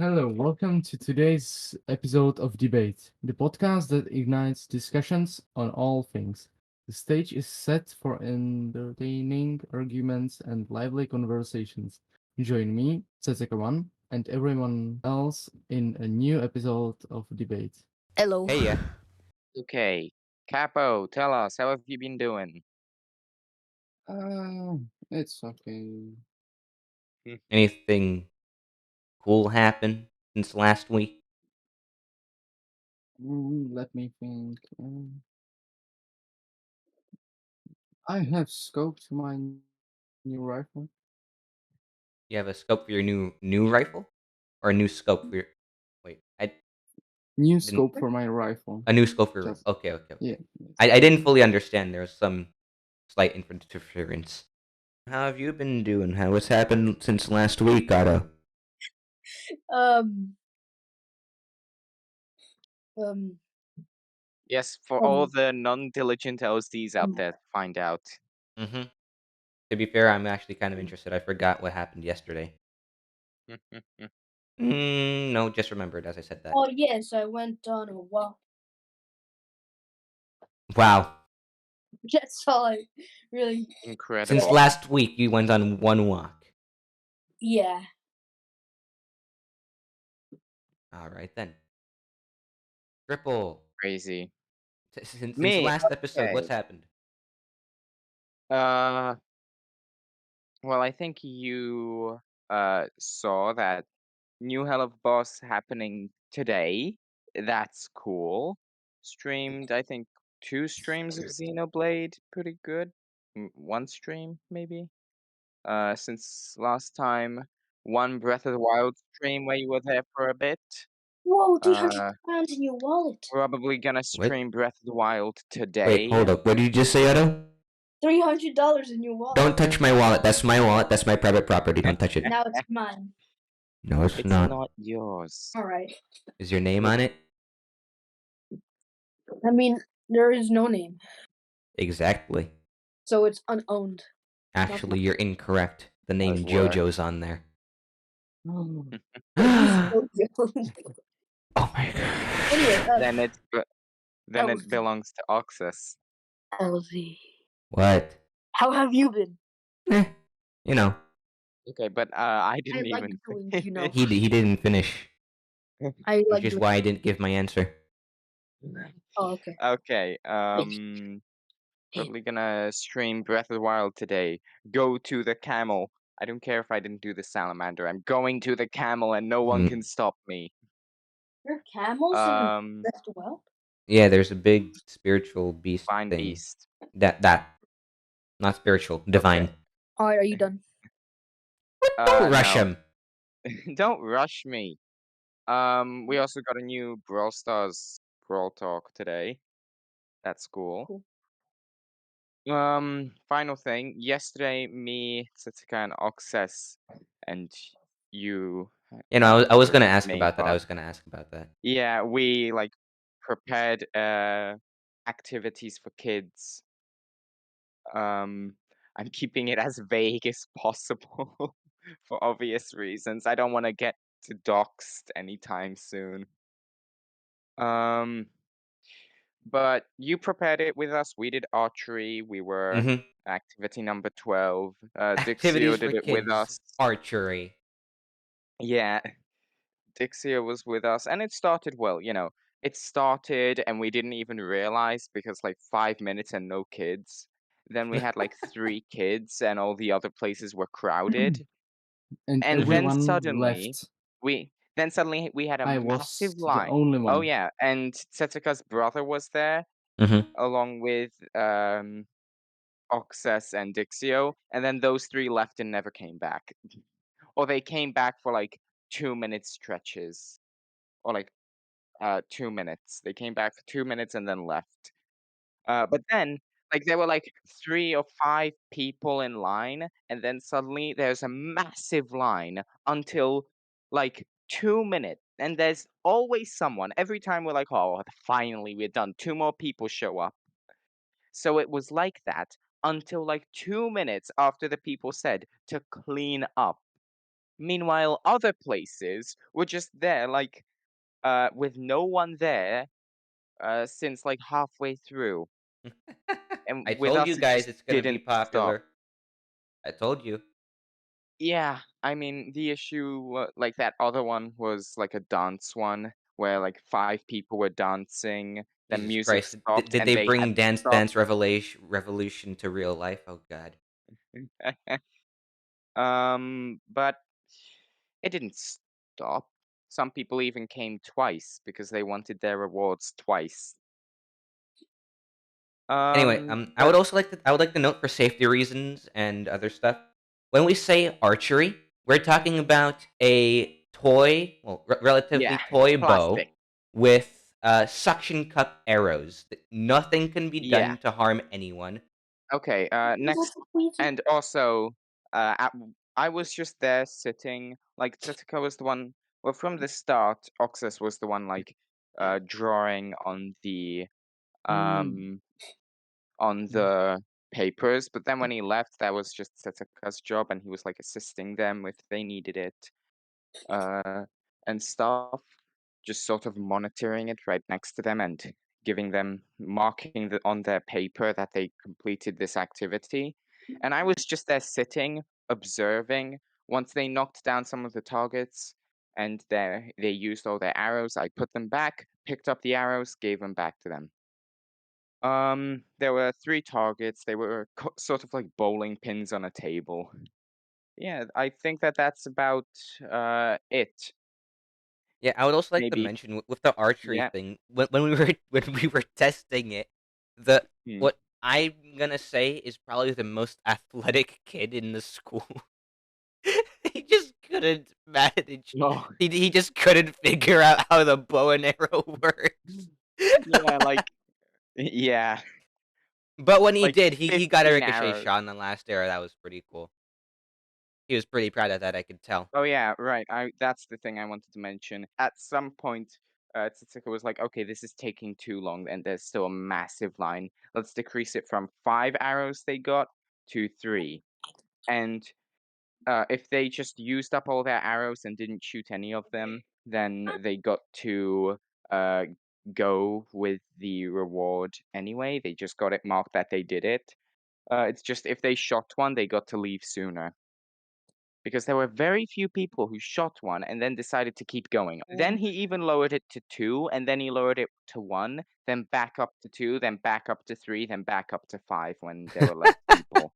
Hello, welcome to today's episode of Debate, the podcast that ignites discussions on all things. The stage is set for entertaining arguments and lively conversations. Join me, Sesekawan, and everyone else in a new episode of Debate. Hello. Hey, yeah. Okay. Capo, tell us, how have you been doing? Uh, it's okay. Anything cool happen since last week? Let me think. I have scoped my new rifle. You have a scope for your new rifle, or a new scope for your? Wait, I New didn't. scope for my rifle. A new scope for. Just Okay. yeah. Yes. I didn't fully understand. There was some slight interference. How have you been doing? What's happened since last week, Otto? Um, um, Yes, for all um, the non-diligent LZs out there to find out. Mm-hmm. To be fair, I'm actually kind of interested. I forgot what happened yesterday. No, just remembered as I said that. oh yes, I went on a walk. Wow. That's all I really. Since Incredible. last week, you went on one walk. Yeah. All right then. Triple. Crazy. Since the Me, last episode, what's okay. happened? Uh, well, I think you saw that new Hell of Boss happening today. That's cool. Streamed, I think, 2 streams of Xenoblade. Pretty good. One stream, maybe. Since last time, one Breath of the Wild stream where you were there for a bit. Whoa, 300 Uh, pounds in your wallet. Probably gonna What? stream Breath of the Wild Wait, today. hold up. What did you just say, Otto? $300 in your wallet. Don't touch my wallet. That's my wallet. That's my private property. Don't touch it. Now it's mine. No, it's It's not. not yours. All right. Is your name on it? I mean, there is no name, Exactly. so it's unowned. Actually, you're incorrect. The name Good work. JoJo's on there. Oh. Oh Oh my god. anyway, Then Oh. it belongs to Oxus. ElZee, What? how have you been? Eh, you know, Okay, but I didn't like even. doing, you know. he didn't finish, I which like is doing. why I didn't give my answer. Oh, okay. Okay. Probably gonna stream Breath of the Wild today. Go to the camel. I don't care if I didn't do the salamander. I'm going to the camel, and no one Mm. can stop me. There are camels in Um, Breath of the Wild? Yeah, there's a big spiritual beast Fine thing. beast. That not spiritual, divine. Okay. All right, are you done? Don't rush No. him. Don't rush me. We also got a new Brawl Stars Brawl Talk today. That's cool. Cool. Final thing. Yesterday, me, Setsuka, and Oxes, and you. You know, I was your gonna ask main about that. I boss. was gonna ask about that. Yeah, we like prepared activities for kids. I'm keeping it as vague as possible for obvious reasons. I don't want to get to doxed anytime soon. Um, but you prepared it with us. We did archery. We were Mm-hmm. activity number 12. Dixio Activities for did it with kids. us. Archery. Yeah, Dixia was with us, and it started well. It started, and we didn't even realize because like 5 minutes and no kids. Then we had like 3 kids, and all the other places were crowded. And And then everyone suddenly, left. we had a I massive was the line. only Oh one. yeah, and Setsuka's brother was there Mm-hmm. along with Oxes and Dixio, and then those 3 left and never came back. Or they came back for like 2 minute stretches. Or like 2 minutes. They came back for 2 minutes and then left. But then, like, there were like 3 or 5 people in line, and then suddenly there's a massive line until like 2 minutes. And there's always someone. Every time we're like, oh, finally we're done. 2 more people show up. So it was like that until like 2 minutes after the people said to clean up. Meanwhile, other places were just there, like, with no one there, since like halfway through, and I with told us you it guys just it's gonna be didn't stop. popular. I told you. Yeah, I mean, the issue, like that other one was like a dance one where like 5 people were dancing, then Jesus music Christ! Did, stopped, did and they they had bring to Dance stop. Dance Revolution to real life? Oh God. But it didn't stop. Some people even came twice because they wanted their rewards twice. Anyway, I But would also I would like to note for safety reasons and other stuff. When we say archery, we're talking about a toy, well, relatively yeah, toy bow plastic. with suction cup arrows. Nothing can be Yeah. done to harm anyone. Okay. Next, and also, I was just there sitting. Like Tetsuka was the one. Well, from the start, Oxus was the one like, drawing Mm. um on the papers. But then when he left, that was just Tetsuka's job, and he was like assisting them if they needed it, uh, and stuff. Just sort of monitoring it right next to them and giving them marking on their paper that they completed this activity. And I was just there sitting, observing. Once they knocked down some of the targets and they used all their arrows, I put them back, picked up the arrows, gave them back to them. There were 3 targets. They were sort of like bowling pins on a table. Yeah, I think that that's about it. Yeah, I would also like to Maybe. mention with the archery Yeah. thing when we were when we were testing it, the Hmm. what I'm gonna say is probably the most athletic kid in the school. He just couldn't manage. Oh, He just couldn't figure out how the bow and arrow works. yeah, like yeah, But when he like did, he got a 15 ricochet arrows. shot on the last arrow. That was pretty cool. He was pretty proud of that. I could tell. Oh yeah, right. That's the thing I wanted to mention. At some point, Tsutsika was like, "Okay, this is taking too long, and there's still a massive line. Let's decrease it from 5 arrows they got to 3." And if they just used up all their arrows and didn't shoot any of them, then they got to uh, go with the reward anyway. They just got it marked that they did it. It's just if they shot one, they got to leave sooner. Because there were very few people who shot one and then decided to keep going. Then he even lowered it to 2, and then he lowered it to 1, then back up to 2, then back up to 3, then back up to 5 when there were less people.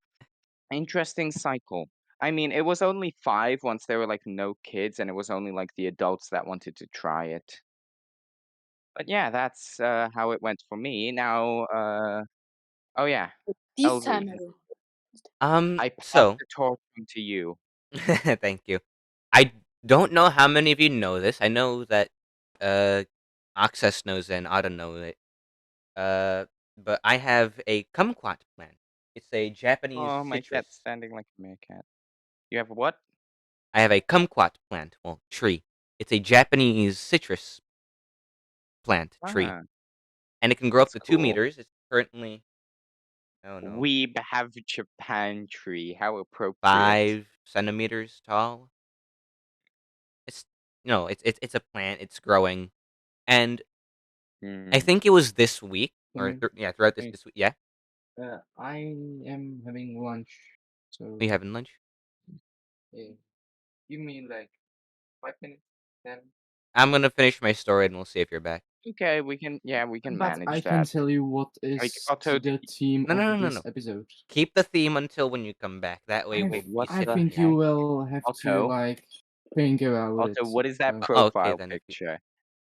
Interesting cycle. I mean, it was only 5 once there were like no kids, and it was only like the adults that wanted to try it. But yeah, that's how it went for me. Now, oh yeah, This time ElZee, I will. I pass So the torch on to you. thank you. I don't know how many of you know this. I know that uh Access knows it and Otto know it. Uh, but I have a kumquat plant. It's a Japanese Oh, my cat's citrus. standing like a meerkat. You have what? I have a kumquat plant, well, tree. It's a Japanese citrus plant tree, Ah, and it can grow up that's to two cool. meters. It's currently, I don't know, We have Japan tree. How appropriate. 5 centimeters tall. It's no, it's a plant. It's growing, and I Hmm. think it was this week or Sorry. yeah, throughout this Hey, this week. Yeah, I am having lunch, so we having lunch. yeah, give me like 5 minutes, then. I'm gonna finish my story, and we'll see if you're back. Okay, we can But I manage can that. tell you what Like is Otto, the theme No, no, of no, no, this no. episode. Keep the theme until when you come back. That way, I we'll be what I the sitting think you here. heck? will have to Otto, like think about it. What is that Okay, profile then if you, picture?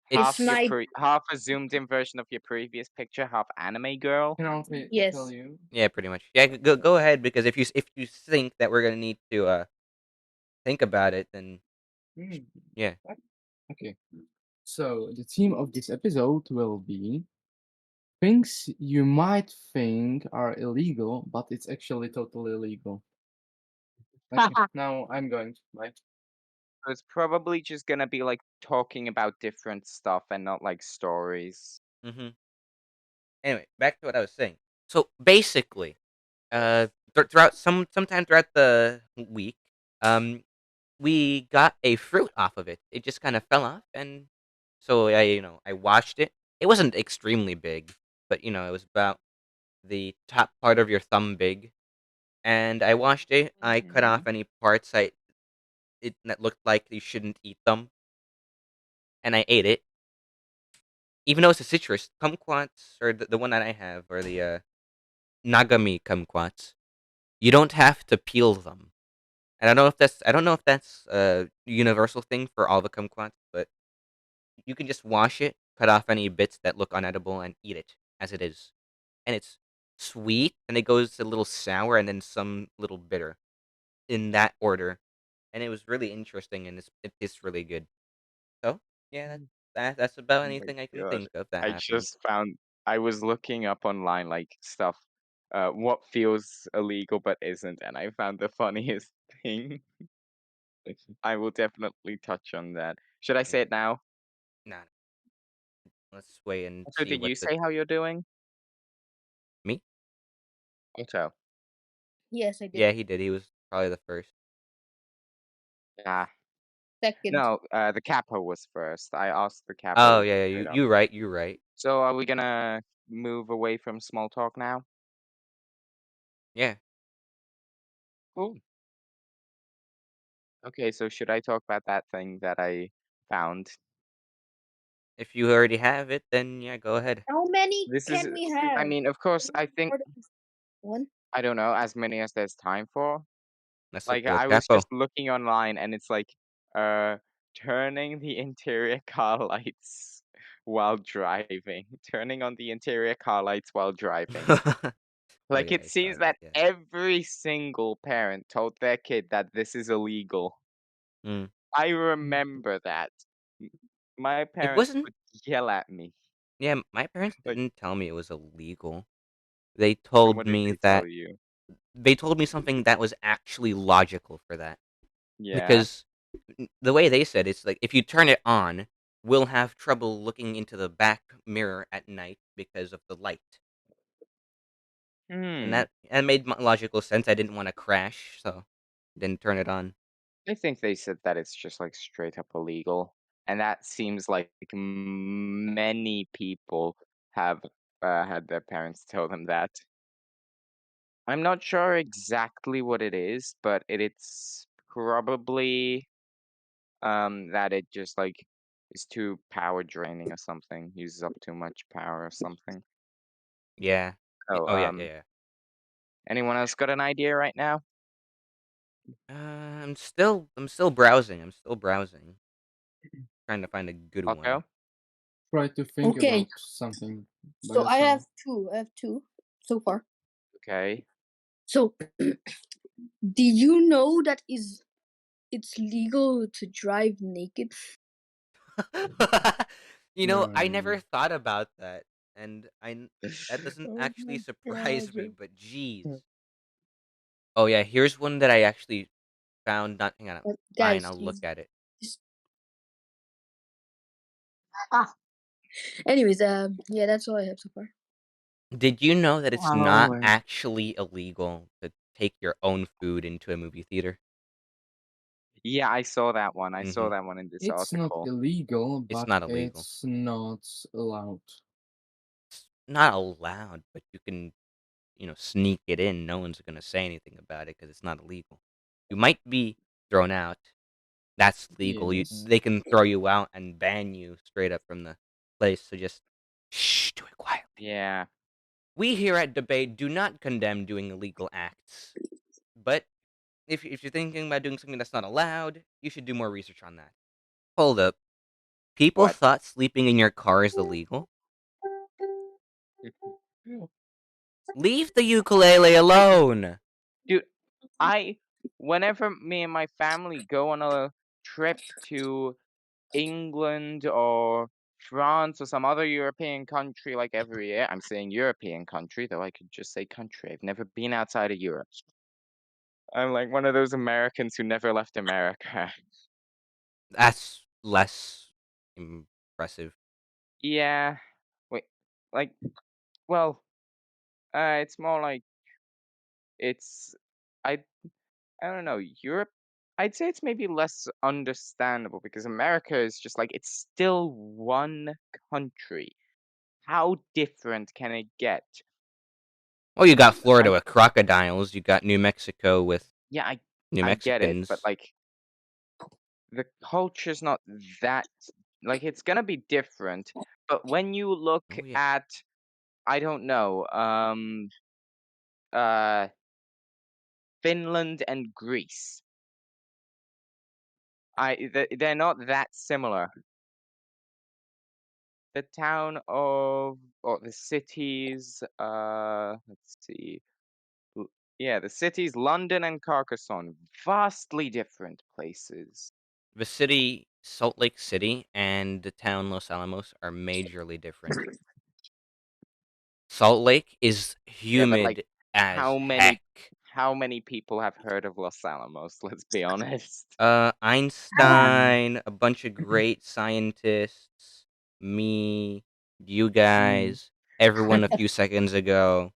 It's Half it's your my half a zoomed in version of your previous picture, half anime girl. Can I tell yes. you? yeah, pretty much. Yeah, go ahead because if you think that we're gonna need to think about it, then Hmm, yeah. okay. So the theme of this episode will be things you might think are illegal, but it's actually totally legal. Okay, now I'm going. Bye. So it's probably just gonna be like talking about different stuff and not like stories. Mm-hmm. Anyway, back to what I was saying. So basically, throughout sometime throughout the week, um, we got a fruit off of it. It just kind of fell off, and so I washed it. It wasn't extremely big, but it was about the top part of your thumb big. And I washed it. I cut Mhm. off any parts that looked like you shouldn't eat them, and I ate it. Even though it's a citrus, kumquats or the one that I have, or the Nagami kumquats, you don't have to peel them. And I don't know if that's a universal thing for all the kumquats, but you can just wash it, cut off any bits that look unedible, and eat it as it is. And it's sweet, and it goes a little sour, and then some little bitter in that order. And it was really interesting, and it tastes really good. So yeah, that's about Oh my anything I can god. think of that I happened. just found I was looking up online like stuff what feels illegal but isn't, and I found the funniest thing. I will definitely touch on that. Should I say Yeah, it now? nah. Let's wait and So see did what you the say how you're doing? me. Otto. Yes, I did. Yeah, he did. He was probably the first. Yeah. Second. No, the capo was first. I asked the Oh capo yeah, yeah. straight You up. you right. You right. So are we gonna move away from small talk now? Yeah. Cool. Okay, so should I talk about that thing that I found? If you already have it, then yeah, go ahead. How many This is can we I have? mean, of course, Can I we think more than one? I don't know, as many as there's time for. Let's look Like for the I was just capo. looking online and it's like uh turning the interior car lights while driving. Turning on the interior car lights while driving. Oh Like yeah, it I saw seems that. that Yeah. every single parent told their kid that this is illegal. Mm. I remember that. M- My It parents wasn't. would yell at me. Yeah, my parents Like, didn't tell me it was illegal. They and told what did me they tell that you? they told me something that was actually logical for that. Yeah. Because the way they said it's like if you turn it on, we'll have trouble looking into the back mirror at night because of the light. And Hmm. that made logical sense. I didn't want to crash, so didn't turn it on. I think they said that it's just like straight up illegal. And that seems like many people have had their parents tell them that. I'm not sure exactly what it is, but it's probably that it just like is too power draining or something, uses up too much power or something. Yeah. Oh, Oh yeah, yeah, yeah. anyone else got an idea right now? I'm still browsing. I'm still browsing, trying to find a good one. Otto? Try to think Okay. about something by So I have yourself. two. I have two so far. Okay. So do you know that is it's legal to drive naked? I Um, never thought about that, and that doesn't Oh actually my surprise me. god. But geez. Oh yeah, here's one that I actually found. Not hang on. Fine, Guys, I'll look at it. just ah. Anyways, yeah, that's all I have so far. Did you know that it's not Oh, actually illegal to take your own food into a movie theater? yeah, I saw that one. I saw Mhm. that one in this it's not article. illegal, It's but not illegal. it's not allowed. It's not allowed, but you can, sneak it in. No one's gonna say anything about it because it's not illegal. You might be thrown out. That's legal. Yes. They can throw you out and ban you straight up from the place. So just shh, do it quietly. Yeah. We here at Debate do not condemn doing illegal acts, but if you're thinking about doing something that's not allowed, you should do more research on that. Hold up. People What? thought sleeping in your car is illegal? Leave the ukulele alone. Dude, I whenever me and my family go on a trip to England or France or some other European country like every year, I'm saying European country, though I could just say country. I've never been outside of Europe. I'm like one of those Americans who never left America. That's less impressive. Yeah. Wait. Like, well, it's more like it's I I don't know, Europe I'd say it's maybe less understandable because America is just like it's still one country. How different can it get? Well, you got Florida I with crocodiles. You got New Mexico with yeah, New I get it, but Mexicans. like the culture's not that like it's gonna be different. But when you look Oh yeah, at I don't know, uh Finland and Greece, they're not that similar. The town of or the cities, let's see. L- Yeah, the cities London and Carcassonne, vastly different places. the city Salt Lake City and the town Los Alamos are majorly different. Salt Lake is Yeah, but like humid as how heck. many people have heard of Los Alamos? Let's be honest. Einstein, a bunch of great scientists, me, you Mm. guys, everyone a few seconds ago.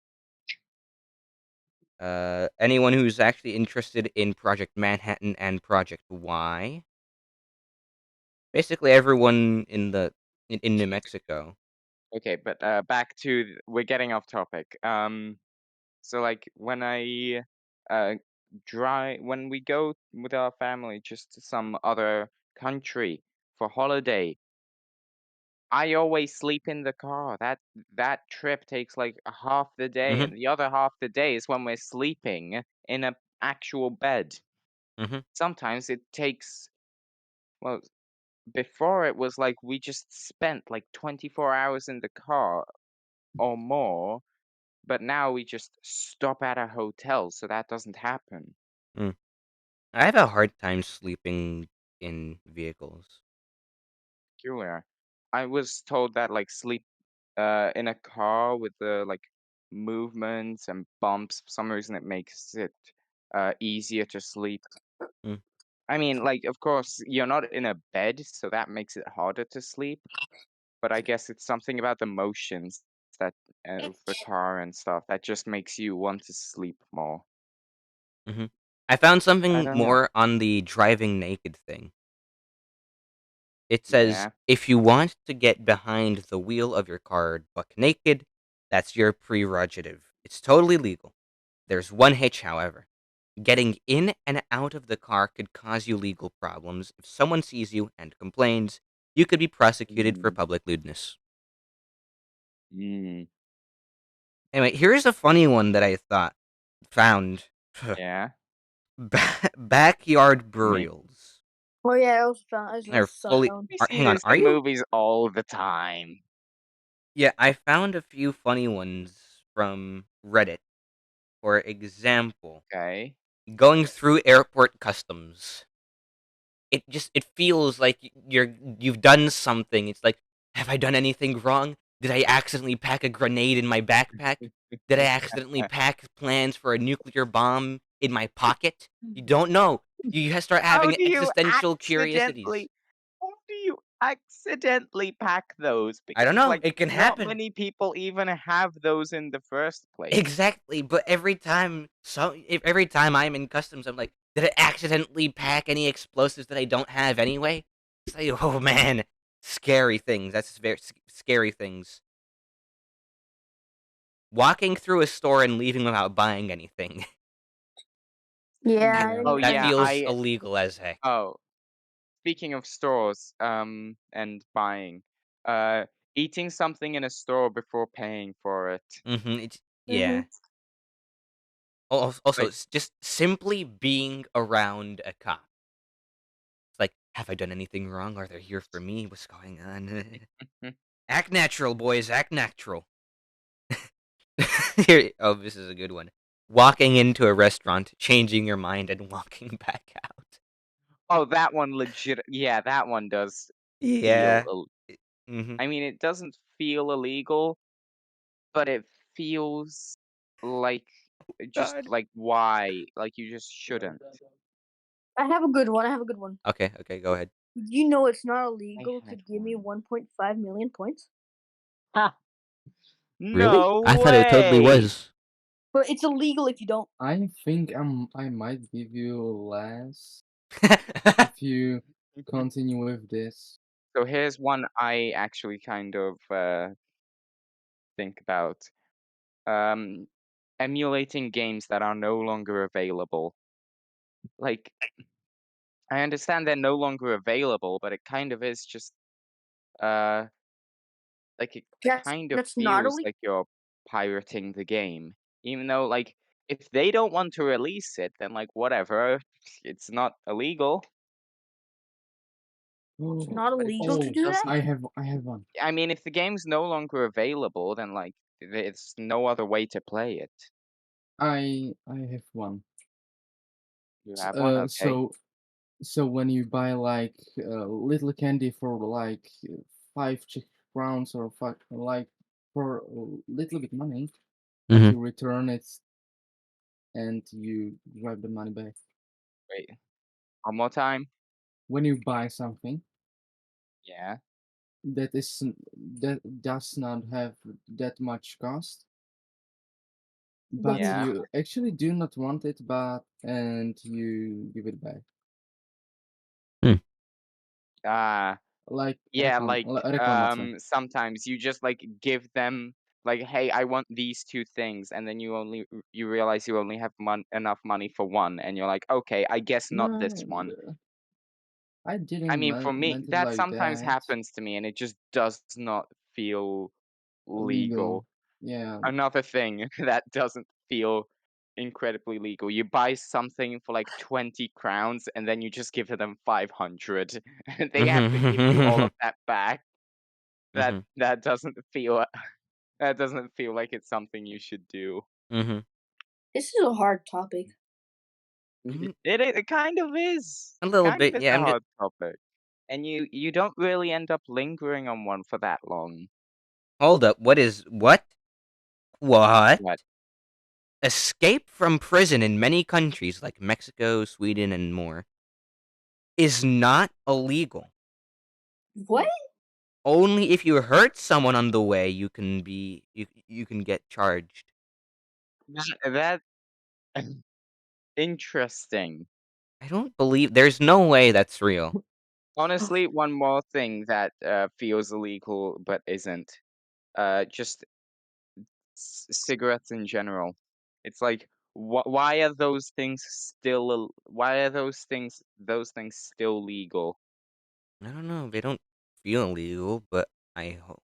Anyone who's actually interested in Project Manhattan and Project Y. Basically, everyone in New Mexico. Okay, but back to we're getting off topic. So like when I uh drive when we go with our family just to some other country for holiday, I always sleep in the car. That trip takes like a half the day, Mhm, and the other half the day is when we're sleeping in a actual bed. mhm, Sometimes it takes well before it was like we just spent like 24 hours in the car or more, but now we just stop at a hotel, so that doesn't happen. mm. I have a hard time sleeping in vehicles. Peculiar. I was told that like sleep in a car with the like movements and bumps, for some reason it makes it easier to sleep. Mm, I mean, like of course you're not in a bed, so that makes it harder to sleep. But I guess it's something about the motions that of the car and stuff that just makes you want to sleep more. mhm. I found I something don't know. more on the driving naked thing. It says, Yeah. if you want to get behind the wheel of your car buck naked, that's your prerogative. It's totally legal. There's one hitch, however. Getting in and out of the car could cause you legal problems. If someone sees you and complains, you could be prosecuted for Mm, public lewdness. mm, Anyway, here's a funny one that I found. yeah. Backyard Me. burials. Oh yeah, I also found. I They're also saw that fully. one. We see Hang on, this are in you? movies all the time. Yeah, I found a few funny ones from Reddit. For example, Okay. going through airport customs. It feels like you've done something. It's like, have I done anything wrong? Did I accidentally pack a grenade in my backpack? Did I accidentally pack plans for a nuclear bomb in my pocket? You don't know. You start How having do you existential curiosities. accidentally how do you accidentally pack those? I don't Because know. like It can not happen. many people even have those in the first place. Exactly, but every time I'm in customs, I'm like, did I accidentally pack any explosives that I don't have anyway? It's like, oh man, scary things. That's very scary things. Walking through a store and leaving without buying anything. that Yeah, I Oh didn't. that yeah, feels illegal as heck. oh, speaking of stores, and buying, uh, eating something in a store before paying for it. It's Mm-hmm. yeah. Also, Like, it's just simply being around a cop. It's like, have I done anything wrong? Are they here for me? What's going on? Act natural, boys. Act natural. Here, oh, this is a good one. Walking into a restaurant, changing your mind, and walking back out. oh, that one legit. Yeah, that one does feel. Yeah. Mm-hmm. I mean, it doesn't feel illegal, but it feels like just God. like why? Like you just shouldn't. I have a good one. I have a good one. Okay, okay, go ahead. You know it's not I illegal to had give me one. 1.5 million points, Ha! Really? No I thought it totally way! was. but it's illegal if you don't. I think I might give you less. if you continue with this. So here's one I actually kind of think about. Emulating games that are no longer available. Like, I understand they're no longer available, but it kind of is just uh like it kind of That's not feels illegal. like you're pirating the game. Even though like if they don't want to release it, then like whatever, it's not illegal. It's not But it illegal just to do that. doesn't. I have one. I mean, if the game's no longer available, then like there's no other way to play it. I have one. You have one, okay? So when you buy like little candy for like 5 Czech crowns or like for a little bit money, but Mhm. you return it and you drive the money back. Wait, one more time. When you buy something Yeah, that is that does not have that much cost, but But yeah. you actually do not want it, but and you give it back, Hmm. Uh like yeah, like reklamace. sometimes you just like give them like, hey, I want these two things, and then you realize you only have enough money for one, and you're like, okay, I guess not No, this one. I I didn't mean, for me, meant it that like sometimes that. happens to me, and it just does not feel Legal, legal. yeah. Another thing that doesn't feel incredibly legal. You buy something for like 20 crowns and then you just give them 500. They have to give you all of Mhm. that back. That Mhm. that doesn't feel that doesn't feel like it's something you should do. Mhm. this is a hard topic. Mm, It kind of is. a It little kind of bit, is yeah. a hard topic. And you don't really end up lingering on one for that long. Hold up. What is what? What? But Escape from prison in many countries like Mexico, Sweden, and more is not illegal. What? Only if you hurt someone on the way you can get charged. that interesting. I don't believe there's no way that's real. Honestly, one more thing that feels illegal but isn't. Just cigarettes in general. It's like, why are those things still? Why are those things still legal? I don't know. They don't feel illegal, but I hope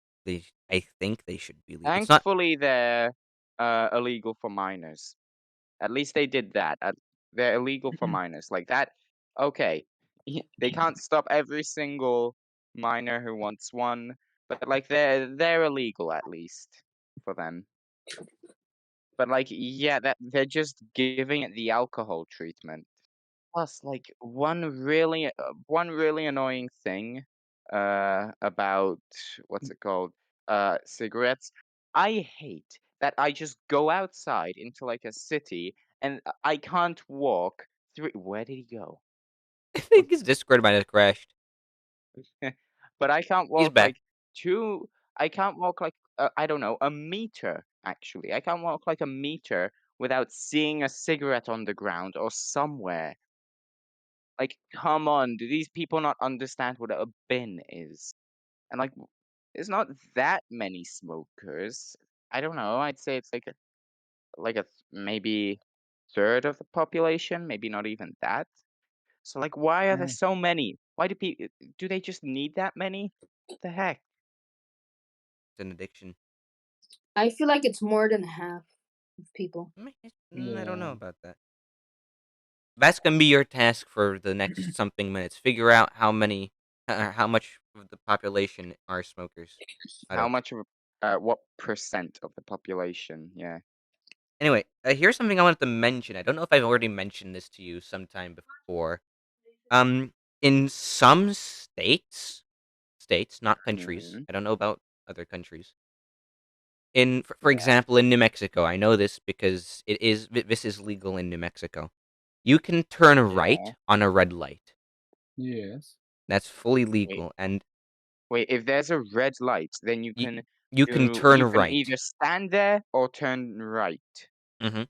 I think they should be legal. It's not. Thankfully, they're illegal for minors. At least they did that. They're illegal for minors. Like that. Okay, they can't stop every single minor who wants one, but like they're illegal at least for them. But like, yeah, that they're just giving it the alcohol treatment. Plus, like one really annoying thing about what's it called? Cigarettes. I hate that I just go outside into like a city and I can't walk through. Where did he go? I think his Discord might have crashed. But I can't He's walk back. like two. I can't walk like I don't know, a meter. Actually, I can't walk like a meter without seeing a cigarette on the ground or somewhere. Like, come on, do these people not understand what a bin is? And like, there's not that many smokers. I don't know. I'd say it's like maybe third of the population, maybe not even that. So like, why are there Yeah. so many? Why do they just need that many? What the heck? It's an addiction. I feel like it's more than half of people. I don't know Yeah. about that. That's gonna be your task for the next something minutes. Figure out how much of the population are smokers. How much of what percent of the population? Yeah. Anyway, here's something I wanted to mention. I don't know if I've already mentioned this to you sometime before. Um, in some states, not countries. Hmm. I don't know about other countries. For Yeah. example, in New Mexico, I know this because this is legal in New Mexico. You can turn Yeah. right on a red light. Yes. That's fully Wait. legal, and Wait. If there's a red light, then you you can you can turn you can right. either stand there or turn right. Hmm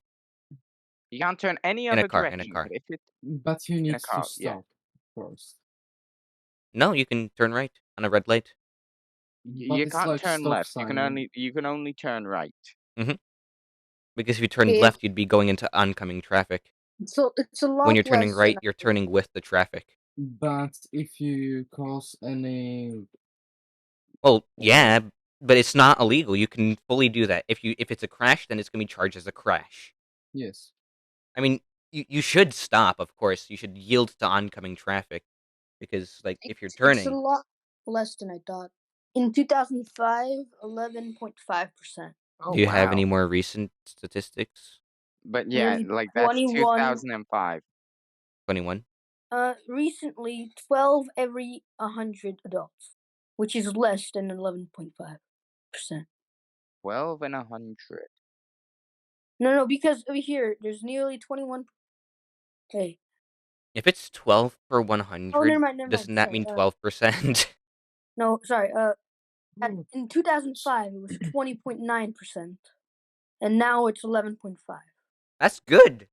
You can't turn any In a other car, in a direction. car. But if it But you in need a to car, yeah. stop first. No, you can turn right on a red light. But You it's can't like turn stop left. You sign. can only turn right. Because if you turned If left, you'd be going into oncoming traffic. so, it's a lot When you're turning less right, than you're turning with the traffic. But if you cause any Well, yeah, but it's not illegal. You can fully do that. If it's a crash, then it's gonna be charged as a crash. yes. I mean, you should stop, of course. You should yield to oncoming traffic because, like, if you're it's a turning, lot less than I thought. In 2005, 11.5%. Oh do you have any wow. more recent statistics? But yeah, Nearly like that's 21. 2005. 21. Recently 12 every 100 adults, which is less than 11.5%. 12 and 100. No, because over here there's nearly 21. Hey, If it's 12 per oh, 100, never doesn't mind. that Sorry. mean 12%? No, sorry. Oh, In 2005 it was 20.9%, and now it's 11.5. That's good.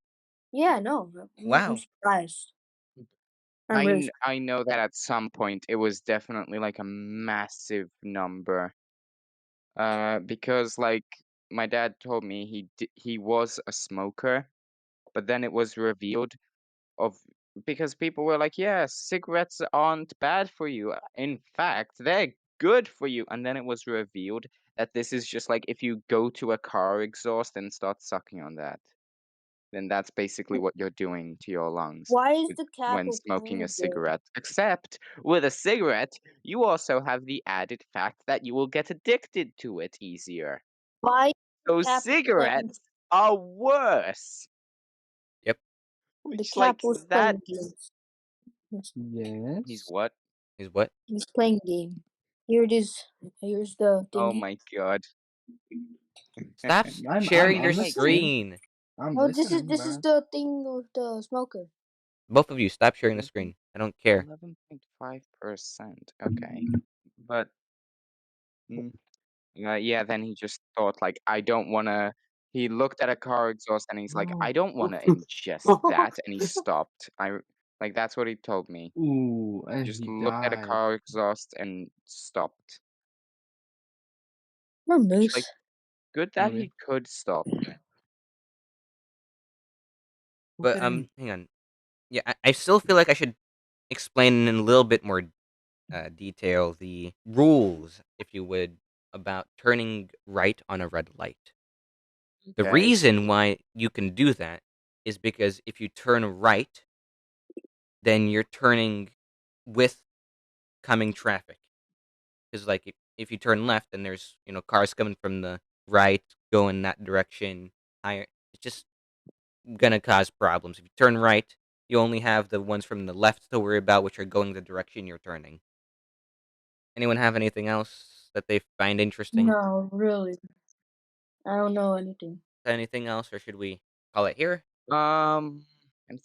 Yeah, no, I'm Wow. surprised. I'm really I know that at some point it was definitely like a massive number. Because like my dad told me he was a smoker, but then it was revealed of because people were like, yeah, cigarettes aren't bad for you. In fact, they're good for you. And then it was revealed that this is just like if you go to a car exhaust and start sucking on that, then that's basically what you're doing to your lungs Why is the cap when smoking a open there? cigarette. Except with a cigarette, you also have the added fact that you will get addicted to it easier. Why is the So cap playing? cigarettes are worse. Yep. The Which cap like was that playing games. he's yes. what? Is what? He's playing game. Here it is. Here's the Oh thingy. my god. Stop I'm sharing your Oh my listening. screen. I'm Oh, listening, this is but the thing with the smoker. Both of you, stop sharing the screen. I don't care. 11.5%. Okay. But mm, yeah, then he just thought like I don't want to he looked at a car exhaust and he's like I don't want to ingest that and he stopped. Like that's what he told me. ooh, He and just he looked at a died. car exhaust and stopped. Or Which moose. like good that Okay. he could stop. But Okay. hang on. Yeah, I still feel like I should explain in a little bit more detail the rules, if you would, about turning right on a red light. The Okay. reason why you can do that is because if you turn right, then you're turning with coming traffic. Because like if you turn left, then there's cars coming from the right going that direction. Higher, it's just gonna cause problems. If you turn right, you only have the ones from the left to worry about, which are going the direction you're turning. Anyone have anything else that they find interesting? No, really. I don't know anything. Anything else, or should we call it here? I'm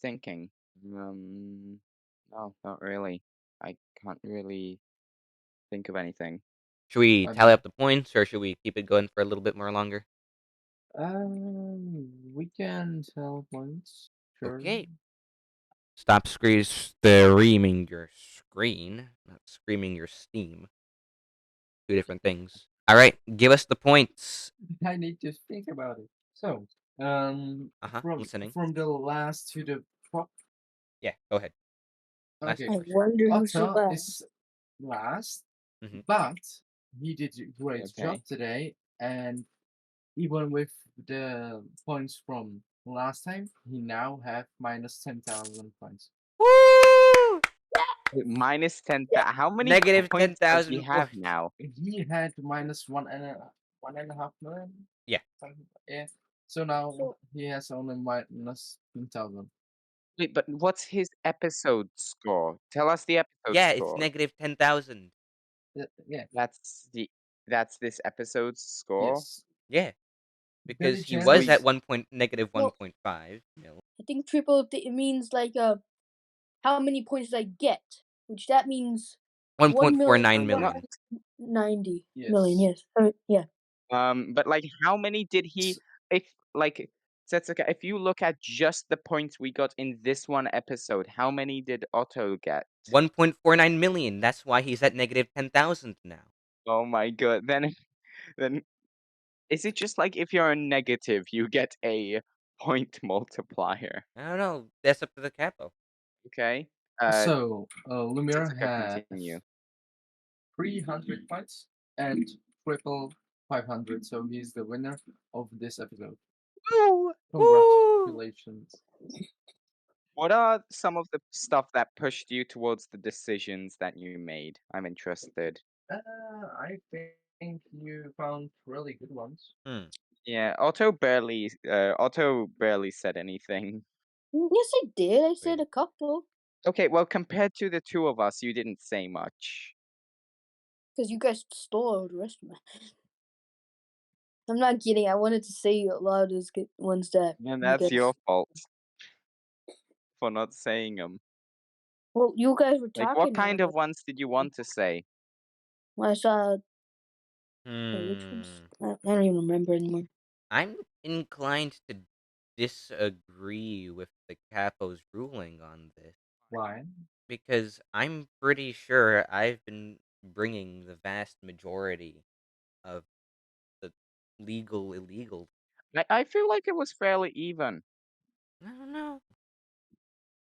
thinking. No, not really. I can't really think of anything. Should we I, tally up the points, or should we keep it going for a little bit more longer? we can tell points. Sure. Okay. Stop streaming your screen, not screaming your Steam. Two different things. All right, give us the points. I need to think about it. So, Listening. from the last to the top. Yeah, go ahead. Last Okay, two I first. wonder who's the Otto best. is last, Mhm. but he did a great Okay. job today, and even with the points from last time, he now have minus 10,000 points. Woo! Wait, minus 10. How many Negative points does he 10,000 have points. now? He had minus 1.5 million. Yeah. Yeah. So now So- he has only minus 10,000. Wait, but what's his episode score? Tell us the episode Yeah, it's score. negative 10,000. Yeah. That's this episode's score. Yes. Yeah, because Very he was at generous. negative Well- 1.5 mil. I think triple it means like how many points did I get? Which that means 1.49 million. 90 Yes. million. Yes. Yeah. But like, how many did he? If like, Setsuka, if you look at just the points we got in this one episode, how many did Otto get? 1.49 million. That's why he's at negative 10,000 now. Oh my god. Then is it just like if you're a negative, you get a point multiplier? I don't know. That's up to the capo. Okay. So, Lumiere Setsuka, has continue. 300 points and Triple 500, so he's the winner of this episode. Woo! Congratulations. What are some of the stuff that pushed you towards the decisions that you made? I'm interested. I think you found really good ones. Yeah, Otto barely said anything. Yes, I did. I said Wait. a couple. Okay, well, compared to the two of us, you didn't say much. Because you guys stole the rest of my. I'm not kidding. I wanted to say a lot of those good ones that And you that's guys. your fault for not saying them. Well, you guys were Like, talking. what kind of ones did you want to say? When I saw. Wait, which ones? I don't even remember anymore. I'm inclined to disagree with the capo's ruling on this Why? because I'm pretty sure I've been bringing the vast majority of the legal illegal. I feel like it was fairly even. I don't know.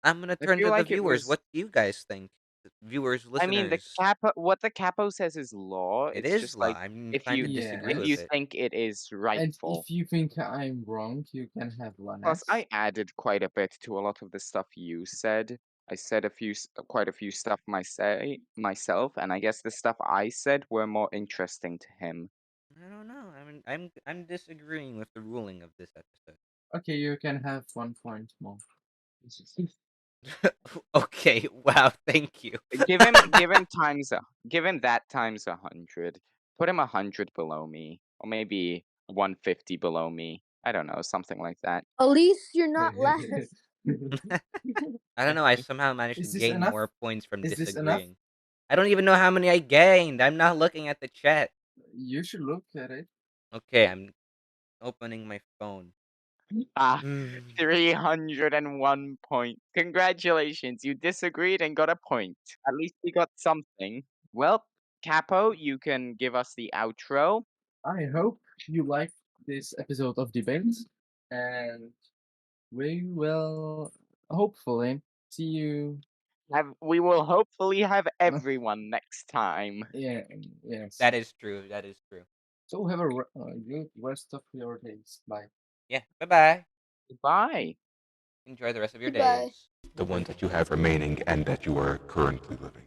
I'm gonna I turn feel to the like it viewers. was. What do you guys think? The viewers, I mean, listeners. what the capo says is law. It It's is just law. like I'm if inclined to you disagree if with you Yes. it. think it is And rightful. if you think I'm wrong, you can have one Plus, I next. added quite a bit to a lot of the stuff you said. I said quite a few stuff myself, and I guess the stuff I said were more interesting to him. I don't know. I'm disagreeing with the ruling of this episode. Okay, you can have 1 point more. Okay. Wow. Thank you. Give him that times 100. Put him 100 below me, or maybe 150 below me. I don't know, something like that. At least you're not last. I don't know. I somehow managed to Is this gain enough? more points from Is this enough? disagreeing. I don't even know how many I gained. I'm not looking at the chat. You should look at it. Okay, I'm opening my phone. Ah, Mm. 301 points. Congratulations, you disagreed and got a point. At least you got something. Well, Capo, you can give us the outro. I hope you liked this episode of Debate, and we will hopefully see you. We will hopefully have everyone next time. Yeah, yes. That is true. That is true. So have a good rest of your days. Bye. Yeah. Bye bye. Bye. Enjoy the rest of your Goodbye. days. The ones that you have remaining and that you are currently living.